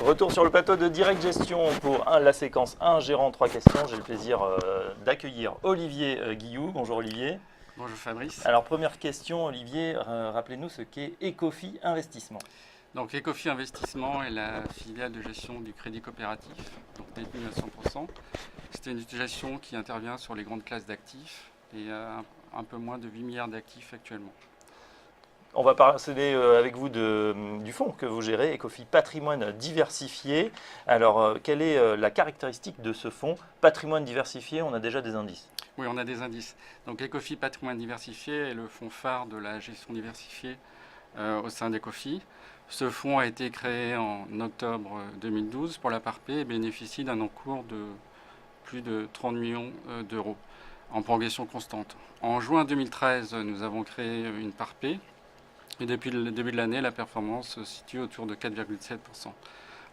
Retour sur le plateau de Direct Gestion pour la séquence 1, gérant 3 questions. J'ai le plaisir d'accueillir Olivier Guillou. Bonjour Olivier. Bonjour Fabrice. Alors première question Olivier, rappelez-nous ce qu'est Ecofi Investissement. Donc Ecofi Investissement est la filiale de gestion du crédit coopératif, donc détenue à 100%. C'est une gestion qui intervient sur les grandes classes d'actifs et un peu moins de 8 milliards d'actifs actuellement. On va parler avec vous du fonds que vous gérez, Ecofi Patrimoine Diversifié. Alors, quelle est la caractéristique de ce fonds Patrimoine Diversifié? On a déjà des indices. Oui, on a des indices. Donc Ecofi Patrimoine Diversifié est le fonds phare de la gestion diversifiée au sein d'Ecofi. Ce fonds a été créé en octobre 2012 pour la part P et bénéficie d'un encours de plus de 30 millions d'euros en progression constante. En juin 2013, nous avons créé une part P. Et depuis le début de l'année, la performance se situe autour de 4,7%.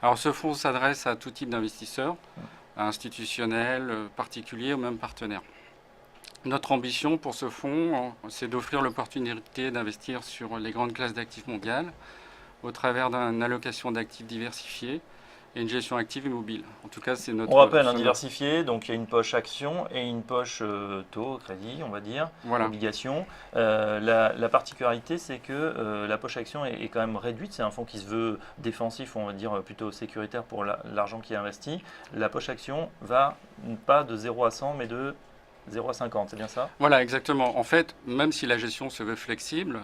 Alors ce fonds s'adresse à tout type d'investisseurs, institutionnels, particuliers ou même partenaires. Notre ambition pour ce fonds, c'est d'offrir l'opportunité d'investir sur les grandes classes d'actifs mondiales au travers d'une allocation d'actifs diversifiés et une gestion active et mobile. En tout cas, c'est notre... On rappelle un diversifié, donc il y a une poche action et une poche taux, crédit, on va dire, voilà. Obligation. La particularité, c'est que la poche action est quand même réduite. C'est un fonds qui se veut défensif, on va dire plutôt sécuritaire pour l'argent qui est investi. La poche action va pas de 0 à 100, mais de 0 à 50, c'est bien ça? Voilà, exactement. En fait, même si la gestion se veut flexible,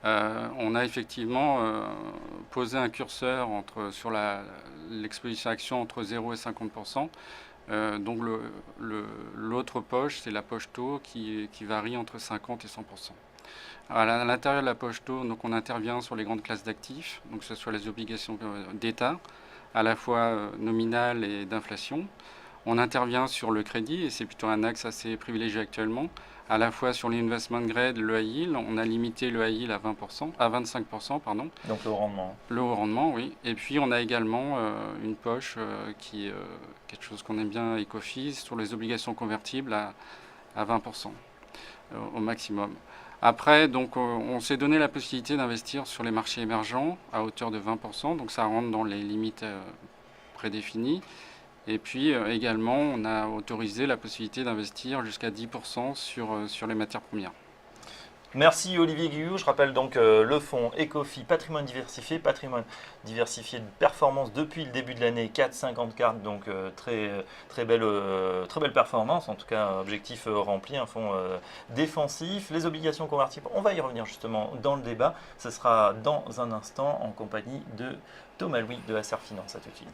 on a effectivement posé un curseur sur l'exposition action entre 0 et 50%. Donc l'autre poche, c'est la poche taux qui varie entre 50 et 100%. À l'intérieur de la poche taux, donc on intervient sur les grandes classes d'actifs, donc que ce soit les obligations d'État, à la fois nominales et d'inflation. On intervient sur le crédit, et c'est plutôt un axe assez privilégié actuellement, à la fois sur l'investment grade, le high yield. On a limité le high yield à 25%. Pardon. Donc le haut rendement. Le haut rendement, oui. Et puis on a également une poche qui est quelque chose qu'on aime bien à Ecofi, sur les obligations convertibles à 20% au maximum. Après, donc, on s'est donné la possibilité d'investir sur les marchés émergents à hauteur de 20%, donc ça rentre dans les limites prédéfinies. Et puis également, on a autorisé la possibilité d'investir jusqu'à 10% sur les matières premières. Merci Olivier Guillou. Je rappelle donc le fonds Ecofi Patrimoine Diversifié de performance depuis le début de l'année, 4,50 cartes, donc très belle performance, en tout cas objectif rempli, un fonds défensif. Les obligations convertibles, on va y revenir justement dans le débat. Ce sera dans un instant en compagnie de Thomas Louis de SR Finance. À tout de suite.